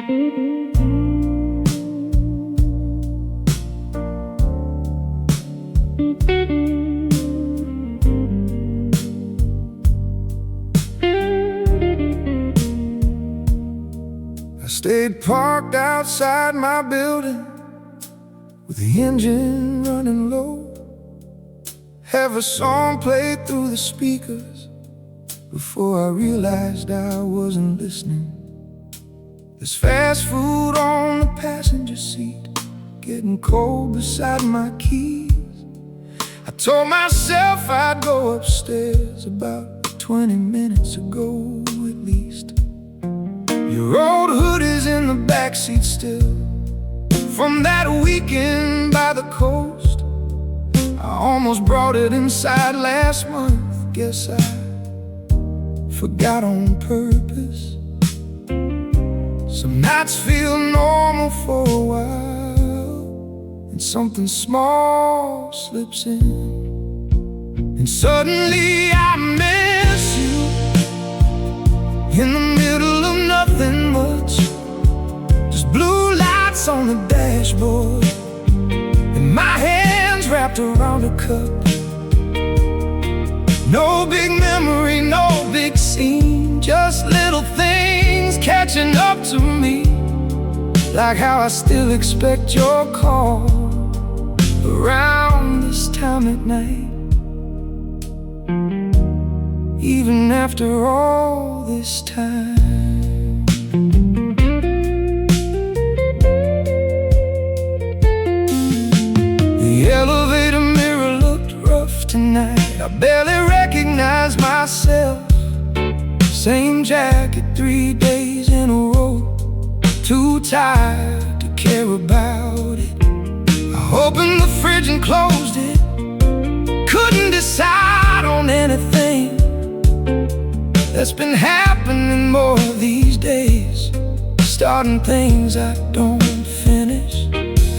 I stayed parked outside my building with the engine running low. Have a song played through the speakers before I realized I wasn't listening. There's fast food on the passenger seat, getting cold beside my keys. I told myself I'd go upstairs about 20 minutes ago at least. Your old hoodie's in the backseat still, from that weekend by the coast. I almost brought it inside last month. Guess I forgot on purpose. Some nights feel normal for a while, and something small slips in, and suddenly I miss you. In the middle of nothing much, just blue lights on the dashboard, and my hands wrapped around a cup. No big memory, no big scene, just little things catching up to me. Like how I still expect your call around this time at night, even after all this time. The elevator mirror looked rough tonight. I barely recognized myself. Same jacket 3 days in a row, too tired to care about it. I opened the fridge and closed it, couldn't decide on anything. That's been happening more these days, starting things I don't finish.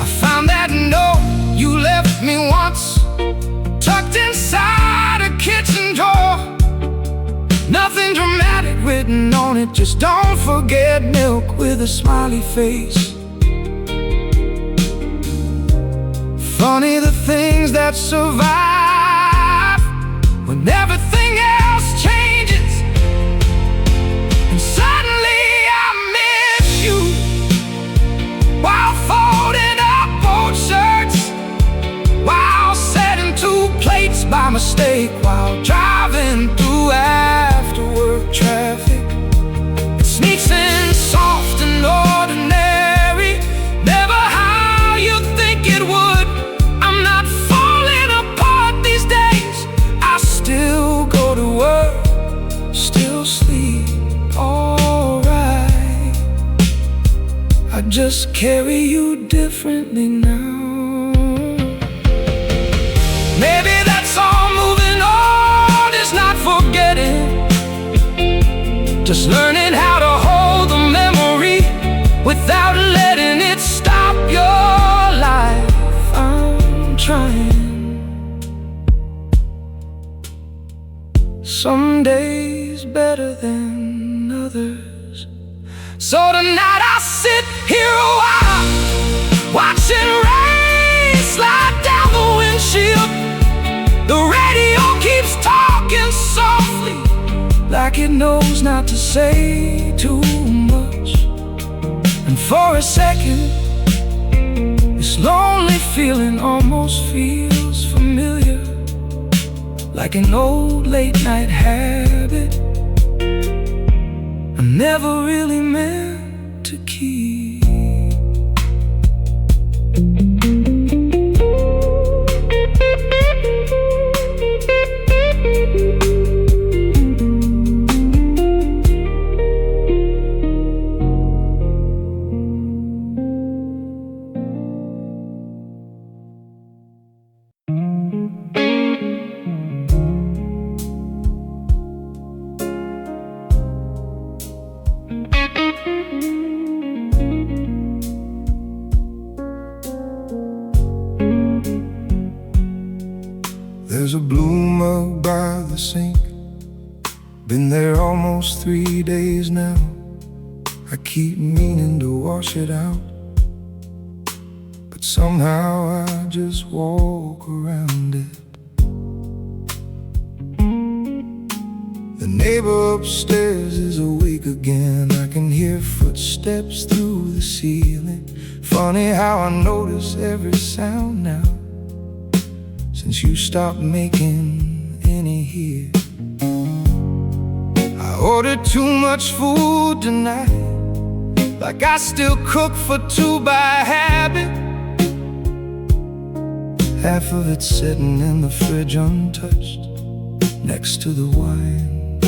I found that note you left me once, tucked inside a kitchen drawer. Nothing dramatic written on it, just don't forget milk with a smiley face. Funny the things that survive when everything else changes. And suddenly I miss you, while folding up old shirts, while setting 2 plates by mistake, while driving through after-work traffic. It sneaks in soft and ordinary, never how you think it would. I'm not falling apart these days. I still go to work, still sleep alright. I just carry you differently now. Maybe that's all. Moving on is not forgetting, just learning how to hold the memory without letting it stop your life. I'm trying. Some days better than others, so tonight I sit here a while, watching rain slide down the windshield. The radio keeps talking softly, like it knows not to say too much. And for a second, this lonely feeling almost feels familiar, like an old late-night habit I never really meant to keep. There's a blue mug by the sink, been there almost 3 days now. I keep meaning to wash it out, but somehow I just walk around it. The neighbor upstairs is awake again. I can hear footsteps through the ceiling. Funny how I notice every sound now, since you stopped making any here. I ordered too much food tonight, like I still cook for two by habit. Half of it's sitting in the fridge untouched, next to the wine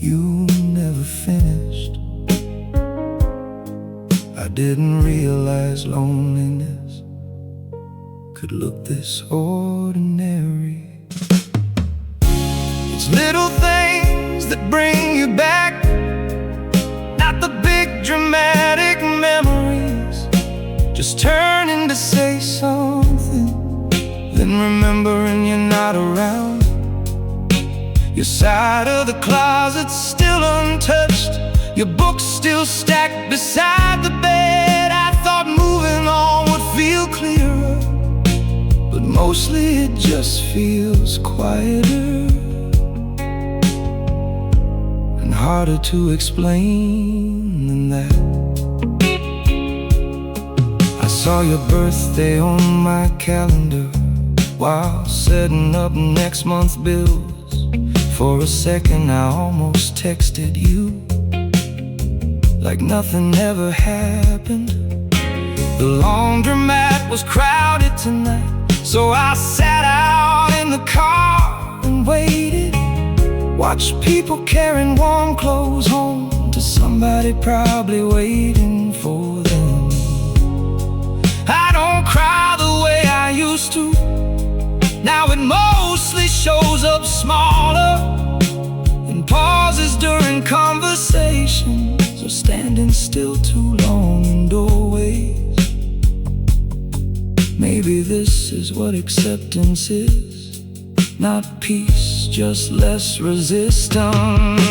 you never finished. I didn't realize loneliness could look this ordinary. It's little things that bring you back, not the big dramatic memories. Just turning to say something, then remembering you're not around. Your side of the closet's still untouched, your books still stacked beside the bed. I thought moving on would feel clearer, but mostly it just feels quieter and harder to explain than that. I saw your birthday on my calendar while setting up next month's bills. For a second I almost texted you, like nothing ever happened. The laundromat was crowded tonight, so I sat out in the car and waited. Watched people carrying warm clothes home to somebody probably waiting for them. I don't cry the way I used to. Now it mostly shows up smaller in pauses during conversations, or standing still too long in doorways. Maybe this is what acceptance is, not peace, just less resistance.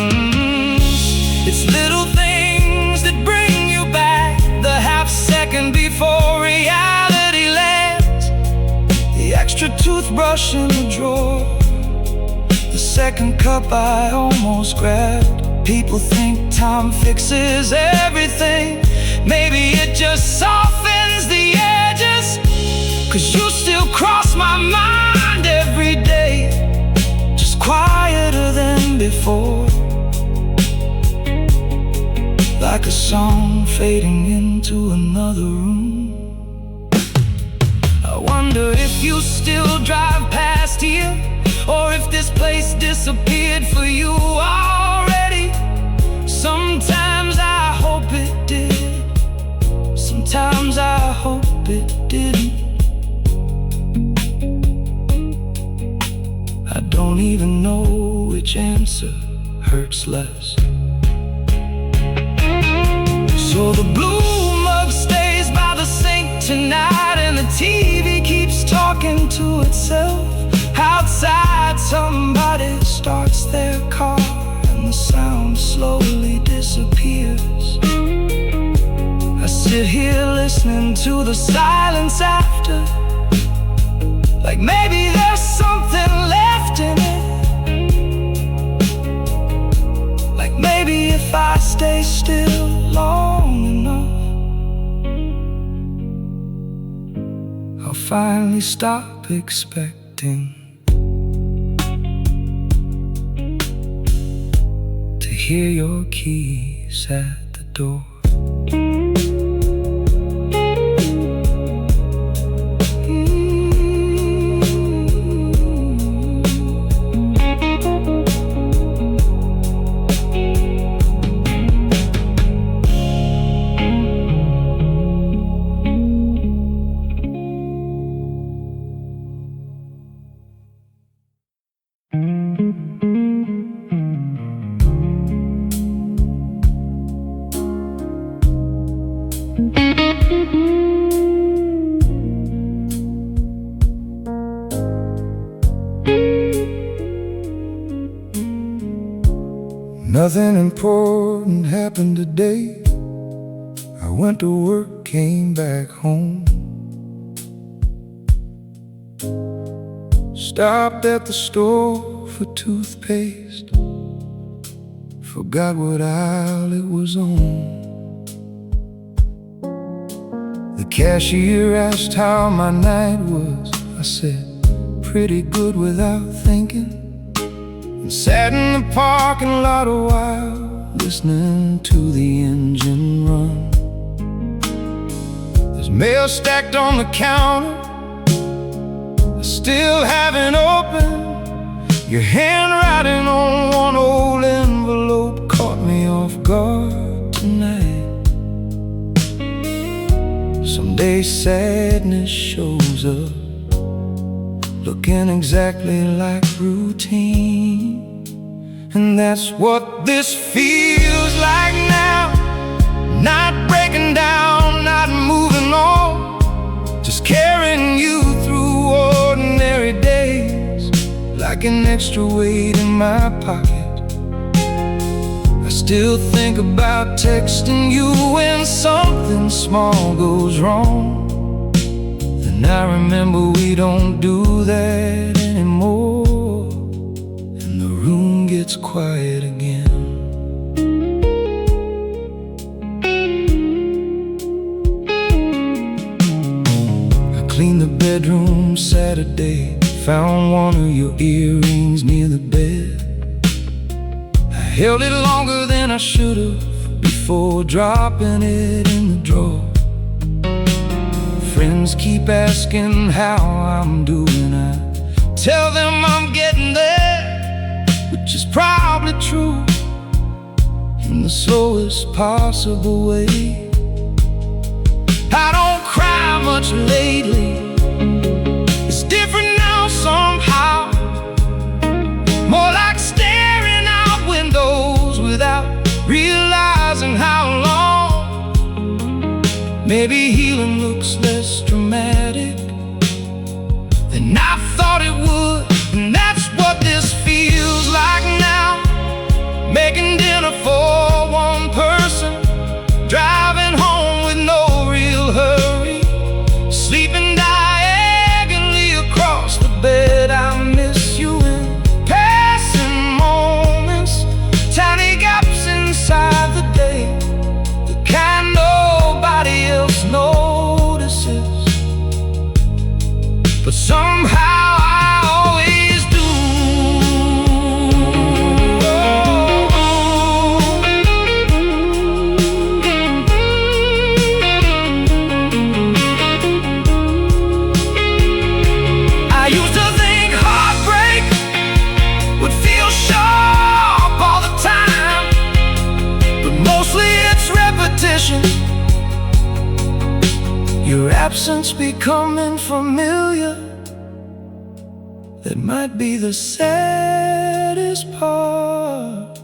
It's little things that bring you back, the half second before reality lands, the extra toothbrush in the drawer, the second cup I almost grabbed. People think time fixes everything. Maybe it just softens the edges, 'cause you still cross my mind every day, just quieter than before, like a song fading into another room. I wonder if you still drive past here, or if this place disappeared for you already. Sometimes I hope it did, sometimes I hope it didn't. I don't even know which answer hurts less. So the blue mug stays by the sink tonight, and the TV keeps talking to itself. Outside somebody starts their car, and the sound slowly disappears. I sit here listening to the silence after, like maybe there's something left in it, like maybe if I stay still long enough, I'll finally stop expecting to hear your keys at the door. Nothing important happened today. I went to work, came back home. Stopped at the store for toothpaste. Forgot what aisle it was on. The cashier asked how my night was. I said, pretty good without thinking. And sat in the parking lot a while, listening to the engine run. There's mail stacked on the counter I still haven't opened. Your handwriting on one old envelope caught me off guard tonight. Someday sadness shows up, looking exactly like routine. And that's what this feels like now. Not breaking down, not moving on, just carrying you through ordinary days, like an extra weight in my pocket. I still think about texting you when something small goes wrong. Then I remember we don't do that anymore, and the room gets quiet again. I cleaned the bedroom Saturday, found one of your earrings near the bed. I held it longer than I should have before dropping it in the drawer. Friends keep asking how I'm doing. I tell them I'm getting there, which is probably true, in the slowest possible way. I don't cry much lately. It's different now somehow, more like staring out windows without realizing how long. Maybe healing looks less dramatic than I thought it would, and that's what this feels like now. Making dinner for one person, driving home with no real hurry, sleeping diagonally across the bed. I miss you in passing moments, tiny gaps inside the day, the kind nobody else notices, but somehow I always do. I used to think heartbreak would feel sharp all the time, but mostly it's repetition. Your absence becoming familiar, that might be the saddest part.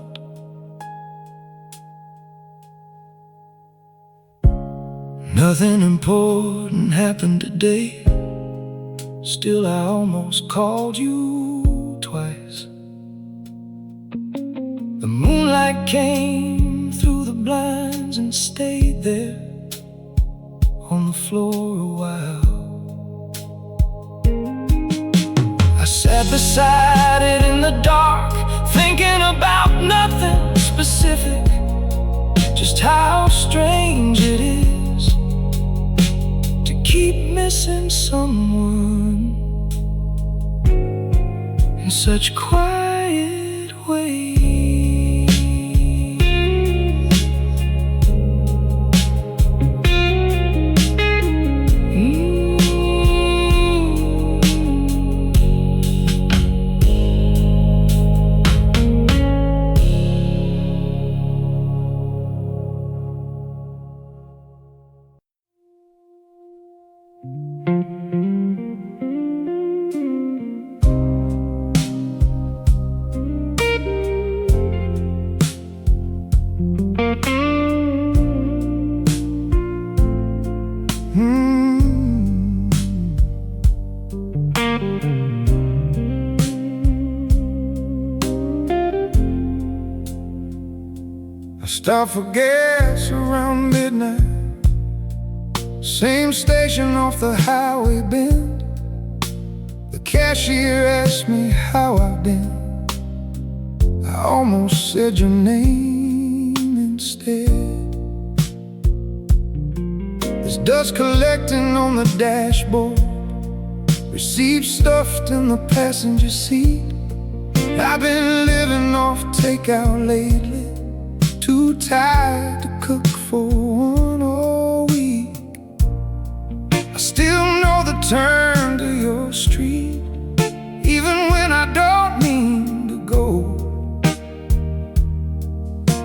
Nothing important happened today. Still, I almost called you twice. The moonlight came through the blinds and stayed there on the floor a while. I sat beside it in the dark, thinking about nothing specific, just how strange it is to keep missing someone in such quiet ways. I stop for gas around midnight. Same station off the highway bend. The cashier asked me how I've been. I almost said your name instead. There's dust collecting on the dashboard, receipts stuffed in the passenger seat. I've been living off takeout lately, too tired to cook for one all week. I still know the turn to your street, even when I don't mean to go.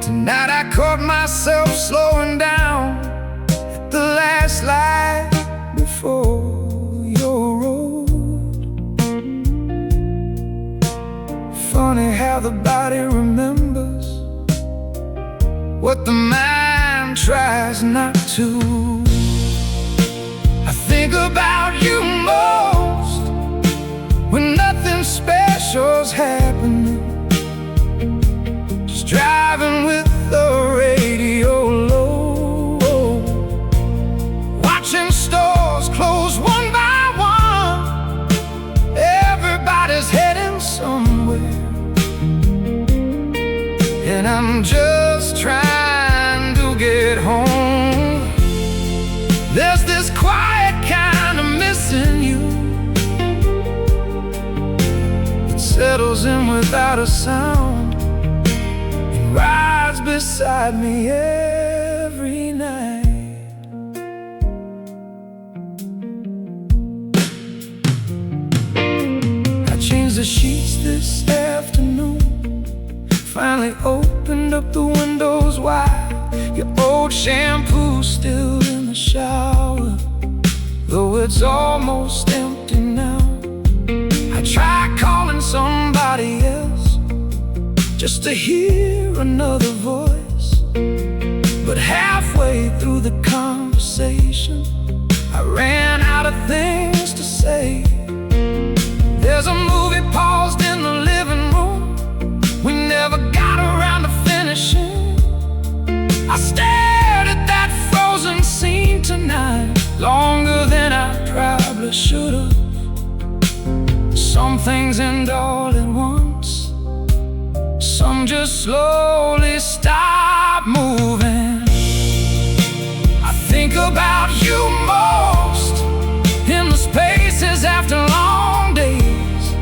Tonight I caught myself slowing down at the last light before your road. Funny how the body remembers what the mind tries not to. I think about you most when nothing special's happening. Just driving with the radio low, watching stores close one by one. Everybody's heading somewhere, and I'm just trying to get home. There's this quiet kind of missing you. It settles in without a sound and rides beside me every night. I changed the sheets this afternoon, finally opened up the windows wide. Your old shampoo's still in the shower, though it's almost empty now. I try calling somebody else just to hear another voice, but halfway through the conversation I ran out of things to say. There's a movie paused in the living room we never got around to finishing. I stared at that frozen scene tonight longer than I probably should've. Some things end all at once, some just slowly stop moving. I think about you most in the spaces after long days,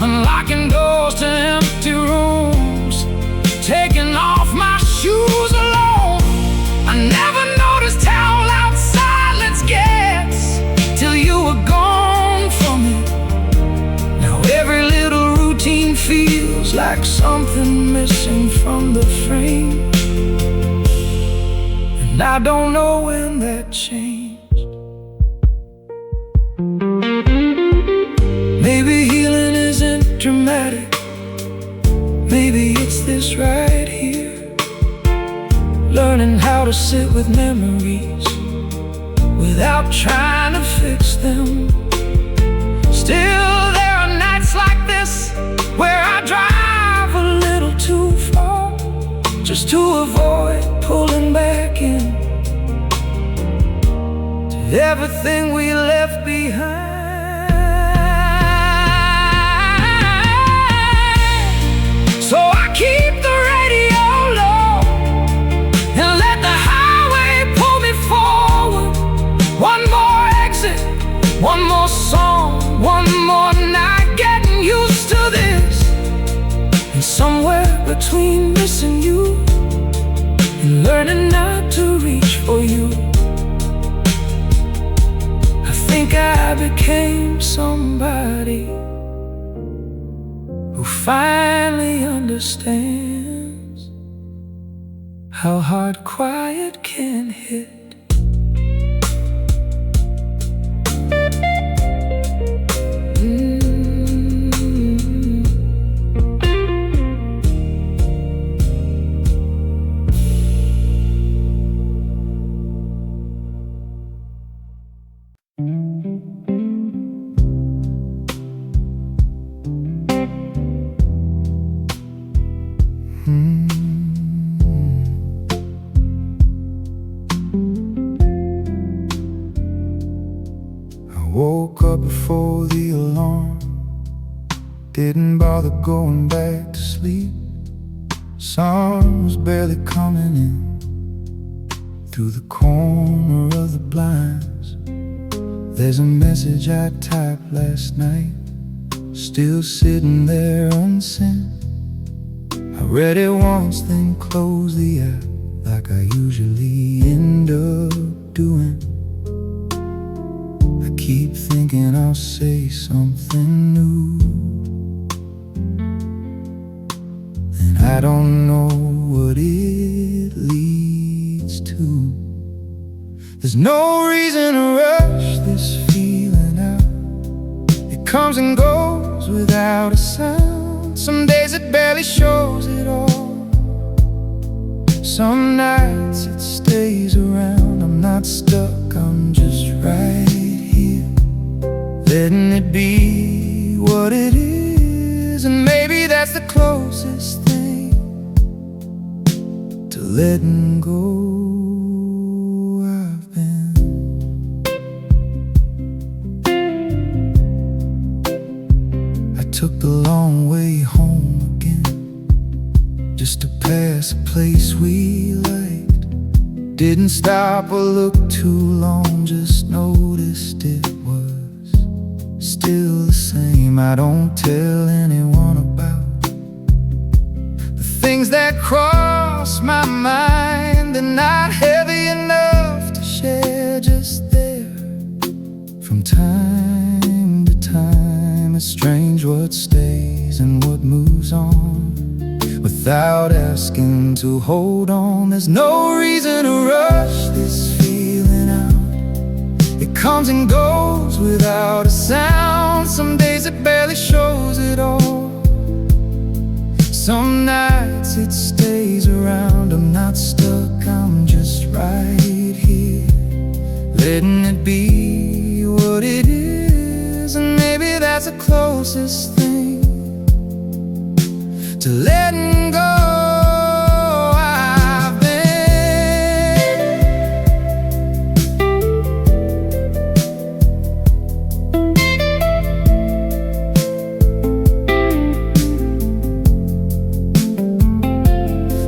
unlocking doors to empty rooms, taking off my shoes alone. I never noticed how loud silence gets till you were gone from it. Now every little routine feels like something missing from the frame, and I don't know when that changed. Maybe healing isn't dramatic, maybe it's this right here, learning how to sit with memories without trying to fix them. Still, there are nights like this where I drive a little too far just to avoid pulling back in to everything we left behind. So I keep the radio low and let the highway pull me forward. One more exit, one more song, one more night getting used to this. And somewhere between missing you and learning not to reach for you, I think I became somebody who finally understands how hard quiet can hit. woke up before the alarm. Didn't bother going back to sleep. Sun was barely coming in through the corner of the blinds. There's a message I typed last night, still sitting there unsent. I read it once, then closed the app, like I usually end up doing. I keep thinking I'll say something new, and I don't know what it leads to. There's no reason to rush this feeling out. It comes and goes without a sound. Some days it barely shows at all. Some nights it stays around. I'm not stuck, I'm just right here, letting it be what it is. And maybe that's the closest thing to letting go I've been. I took the long way home again, just to pass a place we liked. Didn't stop or look too long, just noticed it was still the same. I don't tell anyone about the things that cross my mind. They're not heavy enough to share, just there from time to time. It's strange what stays and what moves on without asking to hold on. There's no reason to rush this feeling out. It comes and goes without a sound. Some days it barely shows at all. Some nights it stays around. I'm not stuck, I'm just right here, letting it be what it is. And maybe that's the closest thing to letting go I've been.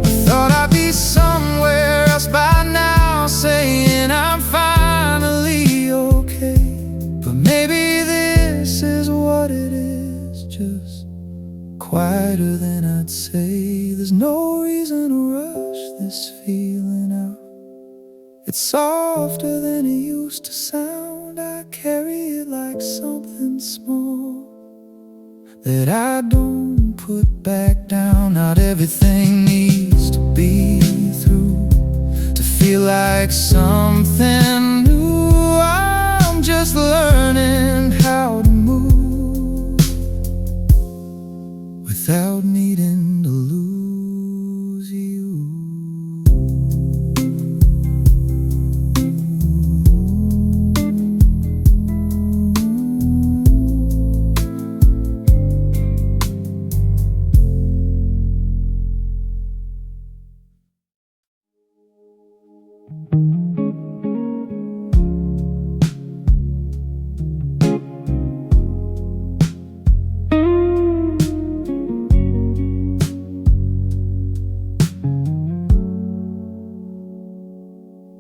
I thought I'd be somewhere else by now, saying I'm finally okay. But maybe this is what it is, just quieter than I'd say. There's no reason to rush this feeling out. It's softer than it used to sound. I carry it like something small that I don't put back down. Not everything needs to be through to feel like something new. I'm just learning how to move without needing to lose you.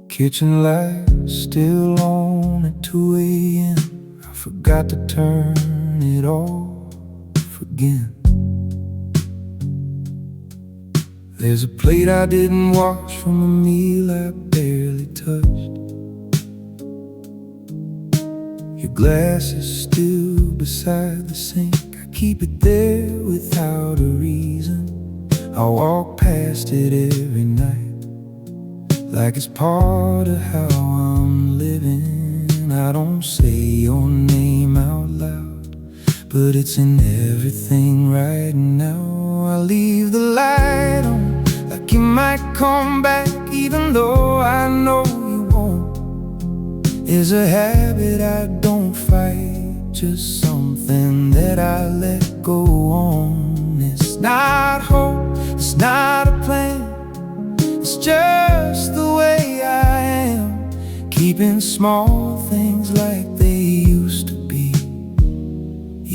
Kitchen light still on at 2 a.m. I forgot to turn it off again. There's a plate I didn't wash from a meal I barely touched. Your glass is still beside the sink. I keep it there without a reason. I walk past it every night, like it's part of how I'm living. I don't say your name out loud, but it's in everything right now. I leave the light on, like you might come back, even though I know you won't. It's a habit I don't fight, just something that I let go on. It's not hope, it's not a plan, it's just the way I am, keeping small things like they used to be.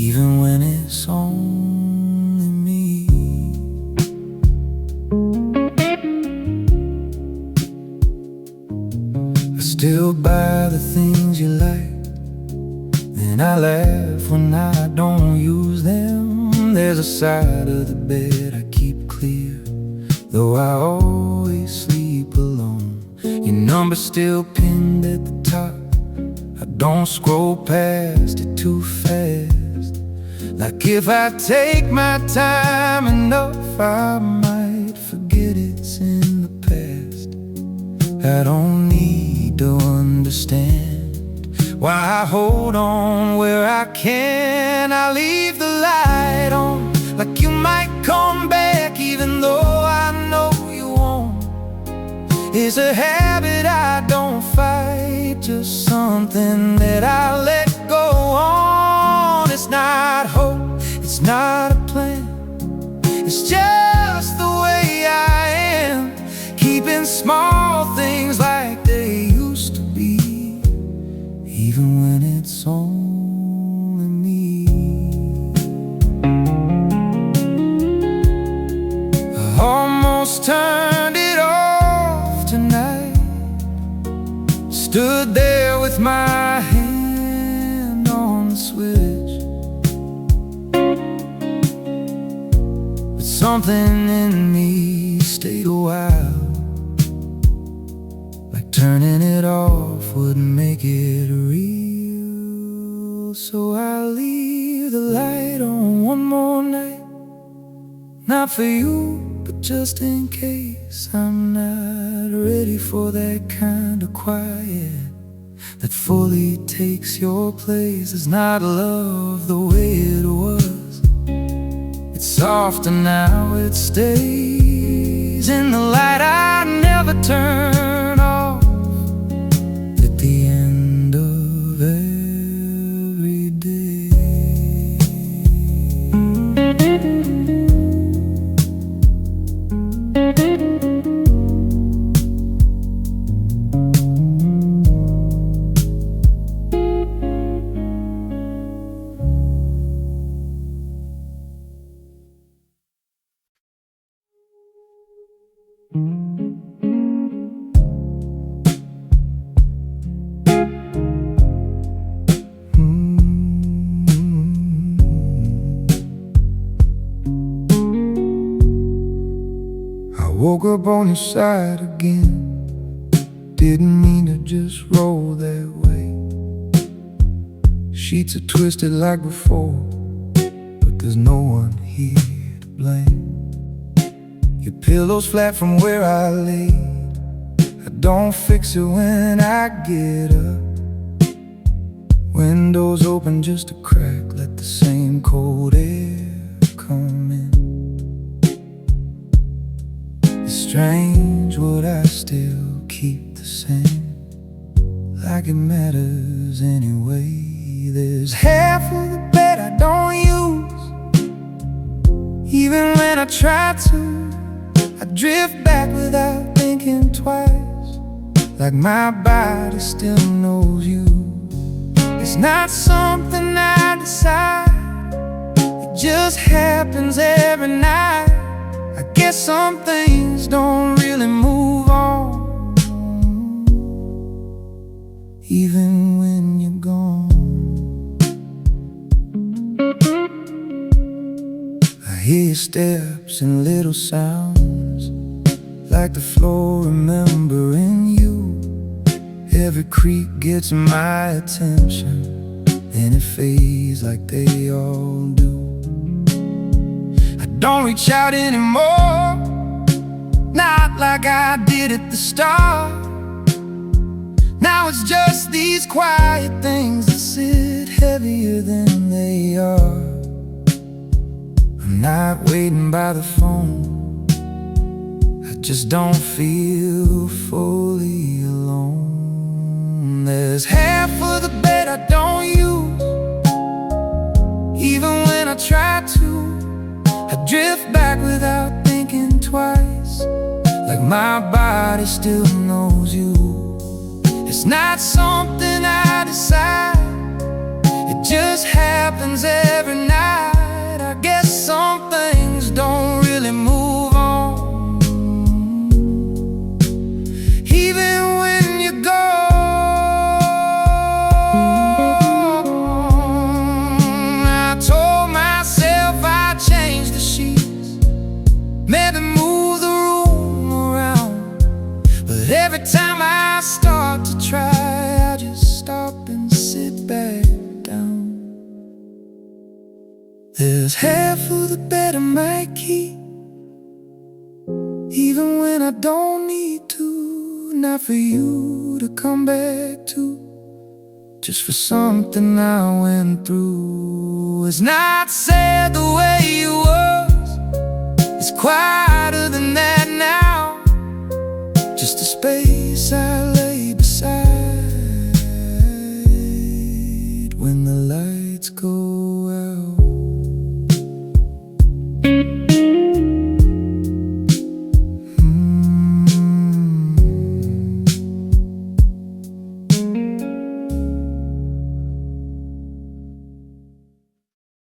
even when it's only me. I still buy the things you like, then I laugh when I don't use them. There's a side of the bed I keep clear, though I always sleep alone. Your number's still pinned at the top, I don't scroll past it too fast. Like if I take my time enough, I might forget it's in the past. I don't need to understand why I hold on where I can. I leave the light on, like you might come back, even though I know you won't. It's a habit I don't fight, just something that I let go on. It's not hope, it's not a plan, it's just the way I am, keeping small things like they used to be, even when it's only me. I almost turned it off tonight, stood there with my hand on the switch, but something in me stayed a while, like turning it off wouldn't make it real. So I leave the light on one more night, not for you, but just in case I'm not ready for that kind of quiet that fully takes your place. It's not love the way it was, it's softer now, it stays in the light I never turn off, at the end of every day. Woke up on your side again, didn't mean to just roll that way. Sheets are twisted like before, but there's no one here to blame. Your pillow's flat from where I lay, I don't fix it when I get up. Windows open just a crack, let the same cold air come in. Strange what I still keep the same, like it matters anyway. There's half of the bed I don't use, even when I try to. I drift back without thinking twice, like my body still knows you. It's not something I decide, it just happens every night. I guess some things don't really move on, even when you're gone. I hear your steps and little sounds, like the floor remembering you. Every creak gets my attention, then it fades like they all do. Don't reach out anymore, not like I did at the start. Now it's just these quiet things that sit heavier than they are. I'm not waiting by the phone, I just don't feel fully alone. There's half of the bed I don't use, even when I try to. I drift back without thinking twice, like my body still knows you. It's not something I decide, it just happens every night. I guess some things don't really move on, even when you're gone. I told myself I'd change the sheets, maybe move the room around, but every time I start to try, I just stop and sit back down. There's half of the bed I might keep, even when I don't need to. Not for you to come back to, just for something I went through. It's not sad the way it was, it's quieter than that now. Just a space I lay